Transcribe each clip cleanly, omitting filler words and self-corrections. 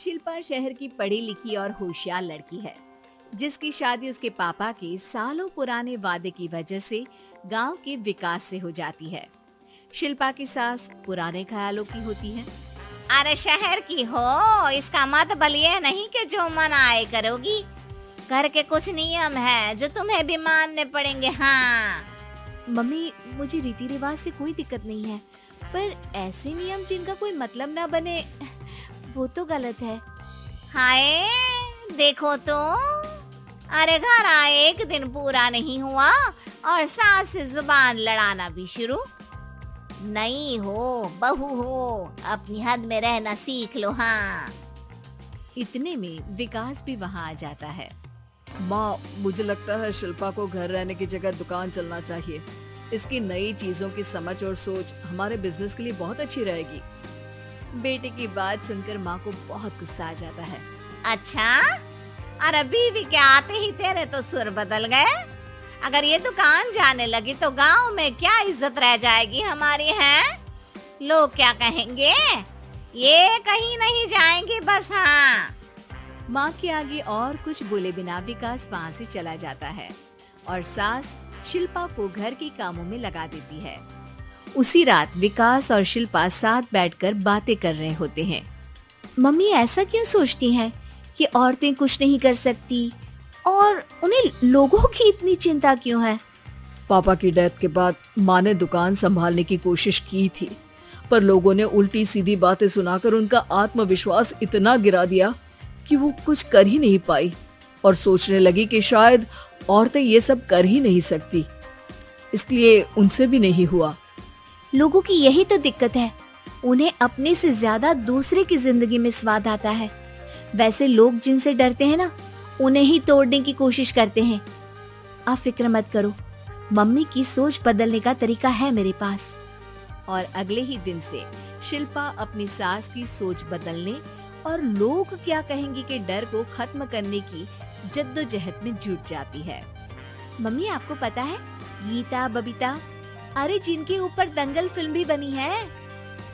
शिल्पा शहर की पढ़ी लिखी और होशियार लड़की है, जिसकी शादी उसके पापा के सालों पुराने वादे की वजह से गांव के विकास से हो जाती है। शिल्पा की सास पुराने ख्यालों की होती है। अरे शहर की हो, इसका मतलब ये नहीं कि जो मन आए करोगी। घर के कुछ नियम है जो तुम्हें भी मानने पड़ेंगे। हाँ मम्मी, मुझे रीति रिवाज से कोई दिक्कत नहीं है, पर ऐसे नियम जिनका कोई मतलब ना बने वो तो गलत है। हाय, देखो तो, अरे घर आए एक दिन पूरा नहीं हुआ और सास से जुबान लड़ाना भी शुरू। नहीं हो, बहू हो, अपनी हद में रहना सीख लो। हाँ इतने में विकास भी वहाँ आ जाता है। माँ, मुझे लगता है शिल्पा को घर रहने की जगह दुकान चलना चाहिए। इसकी नई चीजों की समझ और सोच हमारे बिजनेस के लिए बहुत अच्छी रहेगी। बेटे की बात सुनकर माँ को बहुत गुस्सा आ जाता है। अच्छा, अरे बीवी के आते ही तेरे तो सुर बदल गए। अगर ये दुकान जाने लगी तो गांव में क्या इज्जत रह जाएगी हमारी है? लोग क्या कहेंगे? ये कहीं नहीं जाएंगे बस। हाँ माँ के आगे और कुछ बोले बिना विकास वहाँ से चला जाता है और सास शिल्पा को घर के कामों में लगा देती है। उसी रात विकास और शिल्पा साथ बैठकर बातें कर रहे होते हैं। मम्मी ऐसा क्यों सोचती हैं कि औरतें कुछ नहीं कर सकती और उन्हें लोगों की इतनी चिंता क्यों है? पापा की डेथ के बाद माँ ने दुकान संभालने की कोशिश की थी, पर लोगों ने उल्टी सीधी बातें सुनाकर उनका आत्मविश्वास इतना गिरा दिया कि वो कुछ कर ही नहीं पाई और सोचने लगी कि शायद औरतें ये सब कर ही नहीं सकती, इसलिए उनसे भी नहीं हुआ। लोगों की यही तो दिक्कत है, उन्हें अपने से ज्यादा दूसरे की जिंदगी में स्वाद आता है। वैसे लोग जिनसे डरते हैं ना, उन्हें ही तोड़ने की कोशिश करते हैं। आप फिक्र मत करो, मम्मी की सोच बदलने का तरीका है मेरे पास। और अगले ही दिन से शिल्पा अपनी सास की सोच बदलने और लोग क्या कहेंगे के डर को खत्म करने की जद्दोजहद में जुट जाती है। मम्मी, आपको पता है गीता, बबीता, अरे जिनके ऊपर दंगल फिल्म भी बनी है।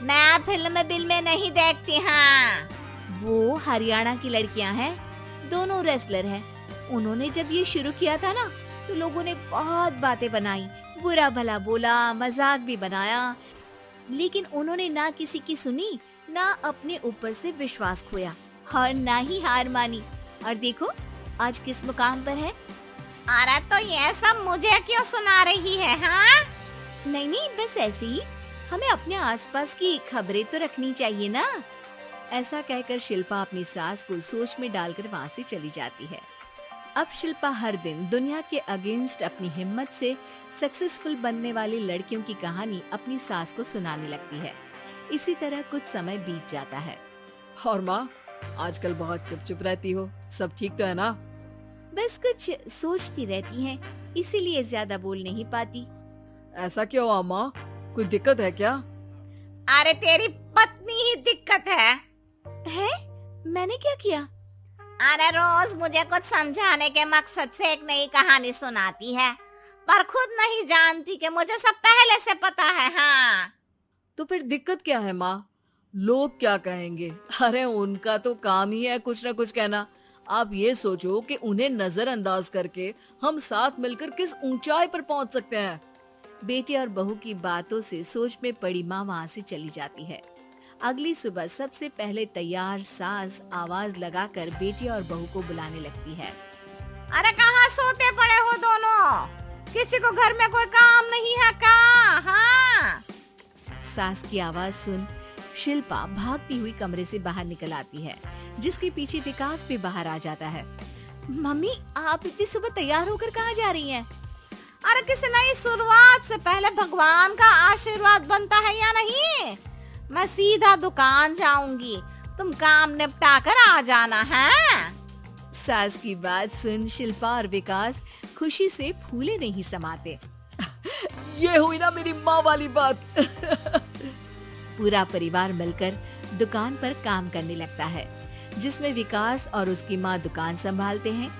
मैं फिल्म बिल में नहीं देखती। हाँ वो हरियाणा की लड़कियां हैं, दोनों रेसलर हैं। उन्होंने जब ये शुरू किया था ना, तो लोगों ने बहुत बातें बनाई, बुरा भला बोला, मजाक भी बनाया, लेकिन उन्होंने ना किसी की सुनी, ना अपने ऊपर से विश्वास खोया और ना ही हार मानी। और देखो आज किस मुकाम पर है। अरे तो ये सब मुझे क्यों सुना रही है? हाँ नहीं, बस ऐसे ही, हमें अपने आसपास की खबरें तो रखनी चाहिए ना। ऐसा कहकर शिल्पा अपनी सास को सोच में डालकर वहाँ से चली जाती है। अब शिल्पा हर दिन दुनिया के अगेंस्ट अपनी हिम्मत से सक्सेसफुल बनने वाली लड़कियों की कहानी अपनी सास को सुनाने लगती है। इसी तरह कुछ समय बीत जाता है। और माँ, आजकल बहुत चुप चुप रहती हो, सब ठीक तो है ना? बस कुछ सोचती रहती हैं, इसीलिए ज्यादा बोल नहीं पाती। ऐसा क्यों हुआ माँ, कोई दिक्कत है क्या? अरे तेरी पत्नी ही दिक्कत है। मैंने क्या किया? अरे रोज मुझे कुछ समझाने के मकसद से एक नई कहानी सुनाती है, पर खुद नहीं जानती कि मुझे सब पहले से पता है। हाँ तो फिर दिक्कत क्या है माँ? लोग क्या कहेंगे? अरे उनका तो काम ही है कुछ न कुछ कहना। आप ये सोचो कि उन्हें नजरअंदाज करके हम साथ मिलकर किस ऊंचाई पर पहुंच सकते हैं। बेटे और बहू की बातों से सोच में पड़ी माँ वहाँ से चली जाती है। अगली सुबह सबसे पहले तैयार सास आवाज लगाकर बेटे और बहू को बुलाने लगती है। अरे कहाँ सोते पड़े हो दोनों? किसी को घर में कोई काम नहीं है क्या? हाँ सास की आवाज सुन शिल्पा भागती हुई कमरे से बाहर निकल आती है, जिसके पीछे विकास भी बाहर आ जाता है। मम्मी, आप इतनी सुबह तैयार होकर कहाँ जा रही हैं? अरे किसी नई शुरुआत से पहले भगवान का आशीर्वाद बनता है या नहीं? मैं सीधा दुकान जाऊंगी, तुम काम निपटा कर आ जाना है। सास की बात सुन शिल्पा और विकास खुशी से फूले नहीं समाते। ये हुई ना मेरी माँ वाली बात। पूरा परिवार मिलकर दुकान पर काम करने लगता है, जिसमें विकास और उसकी माँ दुकान संभालते हैं,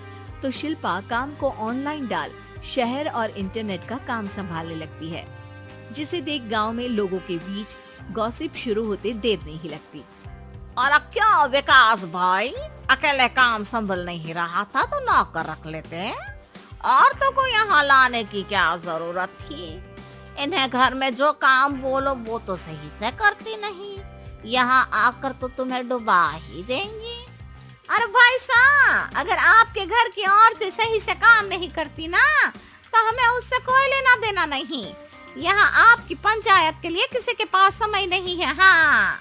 तो शिल्पा काम को ऑनलाइन डाल शहर और इंटरनेट का काम संभालने लगती है, जिसे देख गांव में लोगों के बीच गॉसिप शुरू होते देर नहीं लगती। और क्या विकास भाई, अकेले काम संभल नहीं रहा था तो नौकर रख लेते। और तो को यहाँ लाने की क्या जरूरत थी? इन्हें घर में जो काम बोलो वो तो सही से करती नहीं, यहाँ आकर तो तुम्हें डुबा ही देंगी। अरे भाई साहब, अगर आपके घर की औरतें सही से काम नहीं करती ना तो हमें उससे कोई लेना देना नहीं। यहाँ आपकी पंचायत के लिए किसी के पास समय नहीं है। हाँ,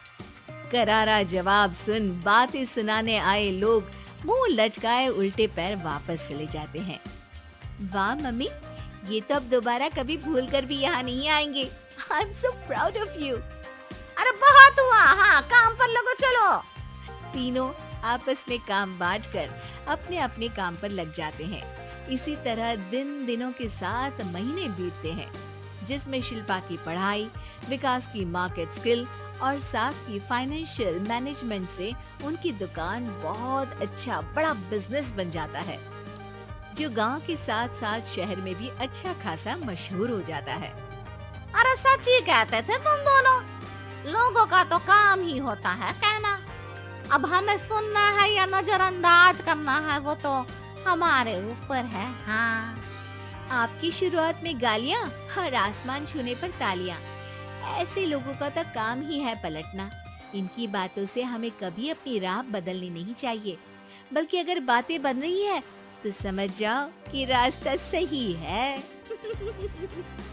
करारा जवाब सुन बातें सुनाने आए लोग मुंह लटकाए उल्टे पैर वापस चले जाते हैं। वाह मम्मी, ये तो अब दोबारा कभी भूल कर भी यहाँ नहीं आएंगे। I am so proud of you. अरे बहुत हुआ, हाँ काम पर लगो चलो। तीनों आपस में काम बांटकर अपने अपने काम पर लग जाते हैं। इसी तरह दिनों के साथ महीने बीतते हैं, जिसमें शिल्पा की पढ़ाई, विकास की मार्केट स्किल और सास की फाइनेंशियल मैनेजमेंट से उनकी दुकान बहुत अच्छा बड़ा बिजनेस बन जाता है, जो गांव के साथ साथ शहर में भी अच्छा खासा मशहूर हो जाता है। अरे सच ही कहते थे तुम दोनों, लोगों का तो काम ही होता है कहना। अब हमें सुनना है या नजरअंदाज करना है वो तो हमारे ऊपर है। हाँ, आपकी शुरुआत में गालियाँ और आसमान छूने पर तालियां, ऐसे लोगों का तो काम ही है पलटना। इनकी बातों से हमें कभी अपनी राह बदलनी नहीं चाहिए, बल्कि अगर बातें बन रही है तो समझ जाओ कि रास्ता सही है।